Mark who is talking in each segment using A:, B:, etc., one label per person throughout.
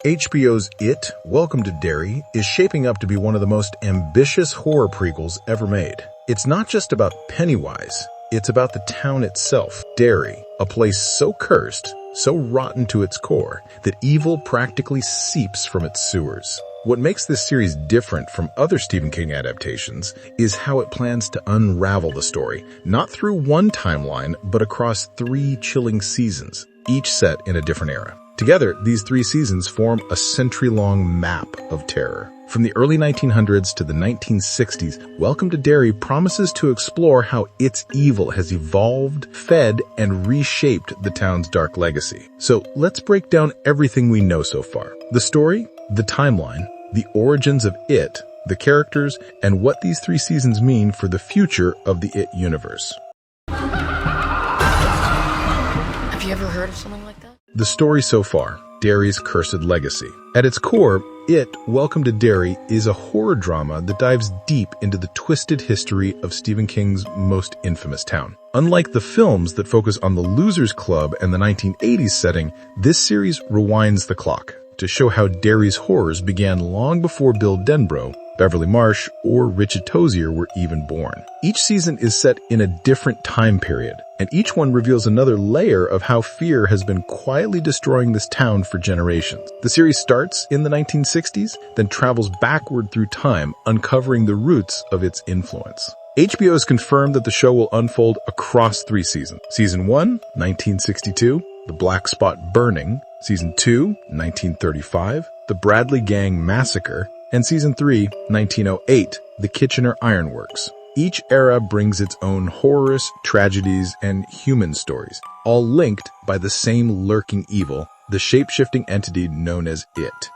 A: HBO's It, Welcome to Derry, is shaping up to be one of the most ambitious horror prequels ever made. It's not just about Pennywise, it's about the town itself, Derry, a place so cursed, so rotten to its core, that evil practically seeps from its sewers. What makes this series different from other Stephen King adaptations is how it plans to unravel the story, not through one timeline, but across 3 chilling seasons, each set in a different era. Together, these 3 seasons form a century-long map of terror. From the early 1900s to the 1960s, Welcome to Derry promises to explore how its evil has evolved, fed, and reshaped the town's dark legacy. So let's break down everything we know so far. The story, the timeline, the origins of It, the characters, and what these 3 seasons mean for the future of the It universe.
B: Have you ever heard of something like that?
A: The story so far, Derry's cursed legacy. At its core, It, Welcome to Derry is a horror drama that dives deep into the twisted history of Stephen King's most infamous town. Unlike the films that focus on the Losers Club and the 1980s setting, this series rewinds the clock to show how Derry's horrors began long before Bill Denbrough, Beverly Marsh, or Richard Tozier were even born. Each season is set in a different time period, and each one reveals another layer of how fear has been quietly destroying this town for generations. The series starts in the 1960s, then travels backward through time, uncovering the roots of its influence. HBO has confirmed that the show will unfold across 3 seasons. Season 1, 1962, The Black Spot Burning. Season 2, 1935, The Bradley Gang Massacre. And Season 3, 1908, The Kitchener Ironworks. Each era brings its own horrors, tragedies, and human stories, all linked by the same lurking evil, the shape-shifting entity known as It.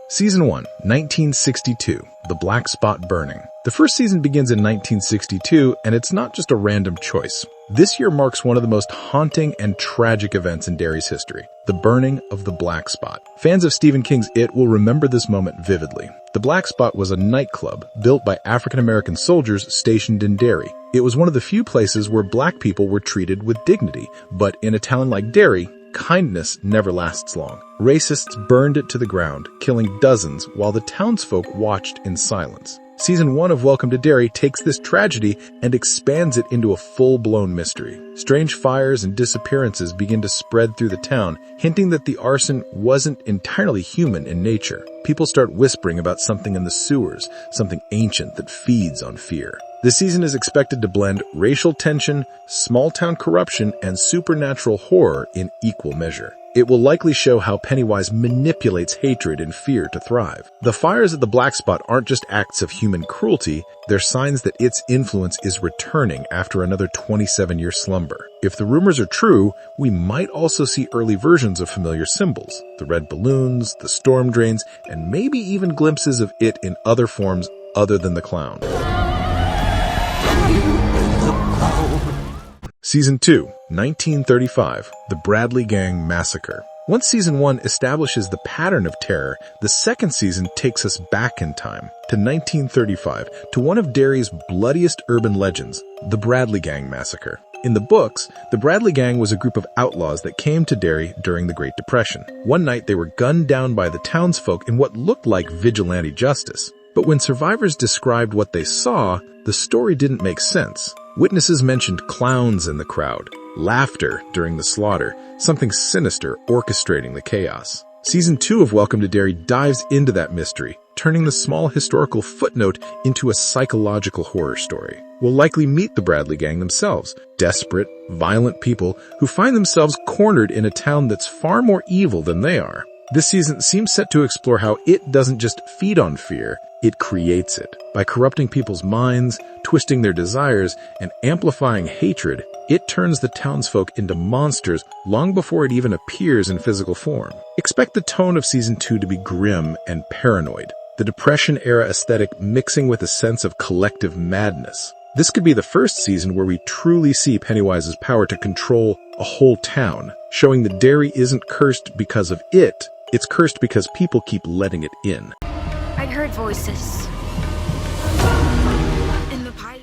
A: Season 1, 1962, The Black Spot Burning. The first season begins in 1962, and it's not just a random choice. This year marks one of the most haunting and tragic events in Derry's history, the burning of the Black Spot. Fans of Stephen King's It will remember this moment vividly. The Black Spot was a nightclub built by African-American soldiers stationed in Derry. It was one of the few places where black people were treated with dignity, but in a town like Derry, kindness never lasts long. Racists burned it to the ground, killing dozens while the townsfolk watched in silence. Season 1 of Welcome to Derry takes this tragedy and expands it into a full-blown mystery. Strange fires and disappearances begin to spread through the town, hinting that the arson wasn't entirely human in nature. People start whispering about something in the sewers, something ancient that feeds on fear. This season is expected to blend racial tension, small-town corruption, and supernatural horror in equal measure. It will likely show how Pennywise manipulates hatred and fear to thrive. The fires at the Black Spot aren't just acts of human cruelty, they're signs that its influence is returning after another 27-year slumber. If the rumors are true, we might also see early versions of familiar symbols, the red balloons, the storm drains, and maybe even glimpses of It in other forms other than the clown. Season 2, 1935, The Bradley Gang Massacre. Once Season 1 establishes the pattern of terror, the second season takes us back in time to 1935, to one of Derry's bloodiest urban legends, the Bradley Gang Massacre. In the books, the Bradley Gang was a group of outlaws that came to Derry during the Great Depression. One night they were gunned down by the townsfolk in what looked like vigilante justice. But when survivors described what they saw, the story didn't make sense. Witnesses mentioned clowns in the crowd, laughter during the slaughter, something sinister orchestrating the chaos. Season 2 of Welcome to Derry dives into that mystery, turning the small historical footnote into a psychological horror story. We'll likely meet the Bradley Gang themselves, desperate, violent people who find themselves cornered in a town that's far more evil than they are. This season seems set to explore how It doesn't just feed on fear, it creates it. By corrupting people's minds, twisting their desires, and amplifying hatred, It turns the townsfolk into monsters long before it even appears in physical form. Expect the tone of Season 2 to be grim and paranoid, the Depression-era aesthetic mixing with a sense of collective madness. This could be the first season where we truly see Pennywise's power to control a whole town, showing that Derry isn't cursed because of It, it's cursed because people keep letting it in.
B: I'd heard voices in the pipe.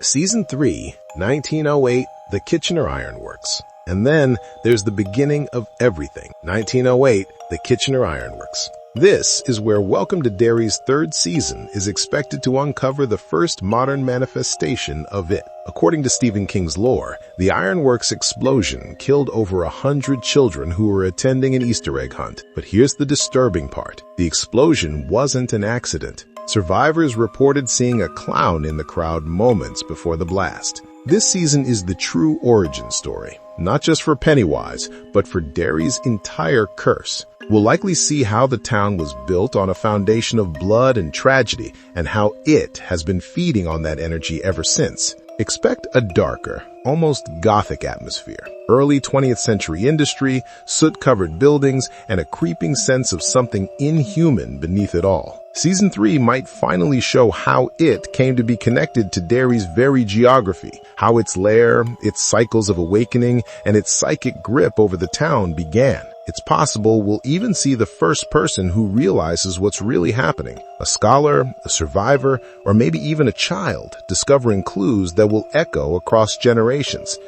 C: Season 3, 1908,
A: the Kitchener Ironworks. And then there's the beginning of everything, 1908, the Kitchener Ironworks. This is where Welcome to Derry's third season is expected to uncover the first modern manifestation of it. According to Stephen King's lore, the Ironworks explosion killed over 100 children who were attending an Easter egg hunt. But here's the disturbing part. The explosion wasn't an accident. Survivors reported seeing a clown in the crowd moments before the blast. This season is the true origin story, not just for Pennywise, but for Derry's entire curse. We'll likely see how the town was built on a foundation of blood and tragedy, and how it has been feeding on that energy ever since. Expect a darker, almost gothic atmosphere. Early 20th century industry, soot-covered buildings, and a creeping sense of something inhuman beneath it all. Season 3 might finally show how it came to be connected to Derry's very geography, how its lair, its cycles of awakening, and its psychic grip over the town began. It's possible we'll even see the first person who realizes what's really happening. A scholar, a survivor, or maybe even a child discovering clues that will echo across generations.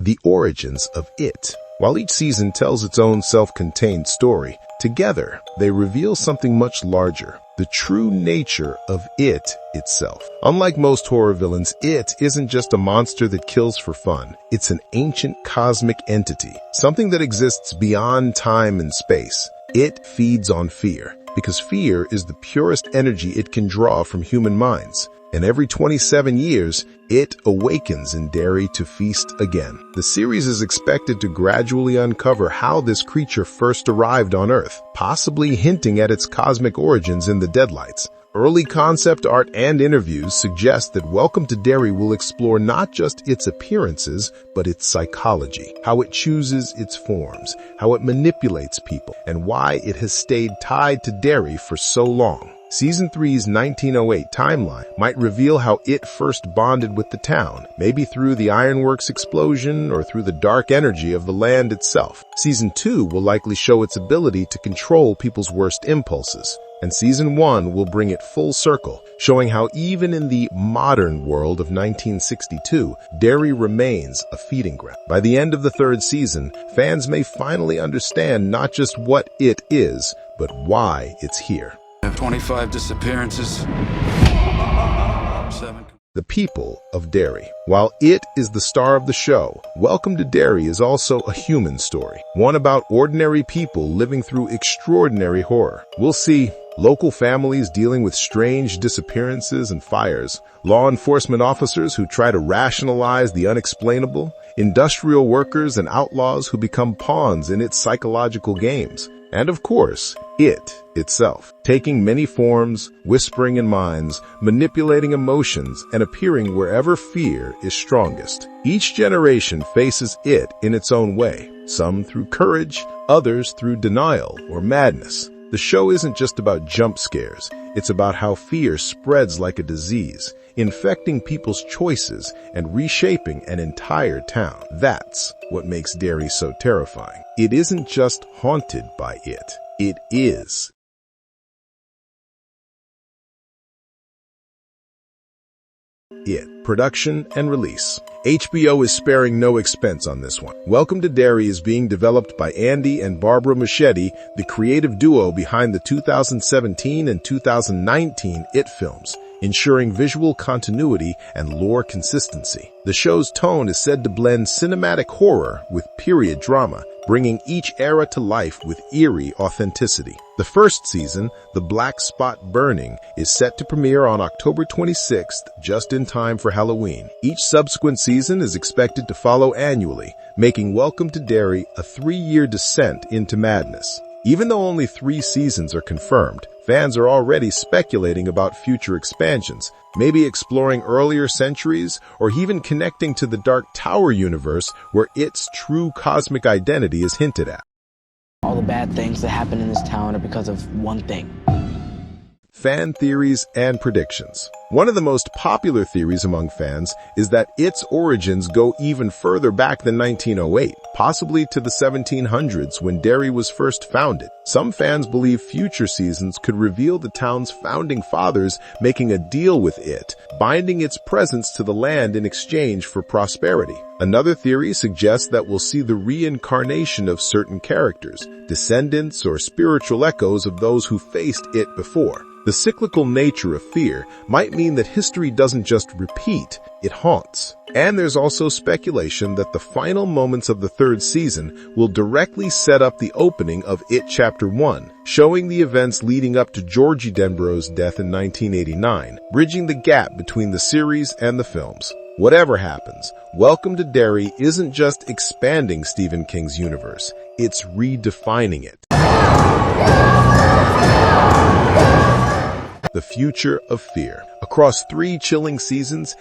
A: The origins of it. While each season tells its own self-contained story, together they reveal something much larger, the true nature of it itself. Unlike most horror villains, it isn't just a monster that kills for fun. It's an ancient cosmic entity, something that exists beyond time and space. It feeds on fear, because fear is the purest energy it can draw from human minds. And every 27 years, it awakens in Derry to feast again. The series is expected to gradually uncover how this creature first arrived on Earth, possibly hinting at its cosmic origins in the Deadlights. Early concept art and interviews suggest that Welcome to Derry will explore not just its appearances, but its psychology, how it chooses its forms, how it manipulates people, and why it has stayed tied to Derry for so long. Season 3's 1908 timeline might reveal how it first bonded with the town, maybe through the ironworks explosion or through the dark energy of the land itself. Season 2 will likely show its ability to control people's worst impulses. And Season 1 will bring it full circle, showing how even in the modern world of 1962, Derry remains a feeding ground. By the end of the third season, fans may finally understand not just what it is, but why it's here.
C: I have 25 disappearances. 7.
A: The people of Derry. While it is the star of the show, Welcome to Derry is also a human story, one about ordinary people living through extraordinary horror. We'll see local families dealing with strange disappearances and fires, law enforcement officers who try to rationalize the unexplainable, industrial workers and outlaws who become pawns in its psychological games, and of course, it itself, taking many forms, whispering in minds, manipulating emotions, and appearing wherever fear is strongest. Each generation faces it in its own way, some through courage, others through denial or madness. The show isn't just about jump scares, it's about how fear spreads like a disease, infecting people's choices and reshaping an entire town. That's what makes Derry so terrifying. It isn't just haunted by it. It is. It. Production and release. HBO is sparing no expense on this one. Welcome to Derry is being developed by Andy and Barbara Machete, the creative duo behind the 2017 and 2019 It films, ensuring visual continuity and lore consistency. The show's tone is said to blend cinematic horror with period drama, bringing each era to life with eerie authenticity. The first season, The Black Spot Burning, is set to premiere on October 26th, just in time for Halloween. Each subsequent season is expected to follow annually, making Welcome to Derry a 3-year descent into madness. Even though only 3 seasons are confirmed, fans are already speculating about future expansions, maybe exploring earlier centuries or even connecting to the Dark Tower universe where its true cosmic identity is hinted at.
D: All the bad things that happen in this town are because of one thing.
A: fan theories, and predictions. One of the most popular theories among fans is that its origins go even further back than 1908, possibly to the 1700s when Derry was first founded. Some fans believe future seasons could reveal the town's founding fathers making a deal with it, binding its presence to the land in exchange for prosperity. Another theory suggests that we'll see the reincarnation of certain characters, descendants or spiritual echoes of those who faced it before. The cyclical nature of fear might mean that history doesn't just repeat, it haunts. And there's also speculation that the final moments of the third season will directly set up the opening of It Chapter 1, showing the events leading up to Georgie Denborough's death in 1989, bridging the gap between the series and the films. Whatever happens, Welcome to Derry isn't just expanding Stephen King's universe, it's redefining it. The future of fear. Across 3 chilling seasons,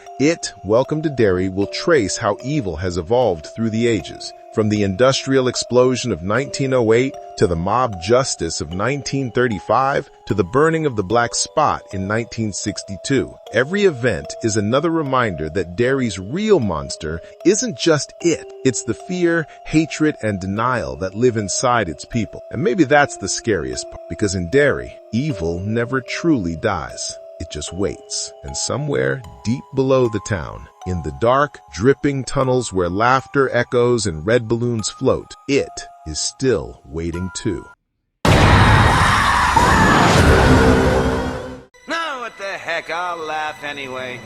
A: Welcome to Derry will trace how evil has evolved through the ages. From the industrial explosion of 1908 to the mob justice of 1935 to the burning of the Black Spot in 1962. Every event is another reminder that Derry's real monster isn't just it's the fear, hatred, and denial that live inside its people. And maybe that's the scariest part, because in Derry, evil never truly dies. It just waits. And somewhere deep below the town, in the dark, dripping tunnels where laughter echoes and red balloons float, it is still waiting too.
D: No, what the heck, I'll laugh anyway.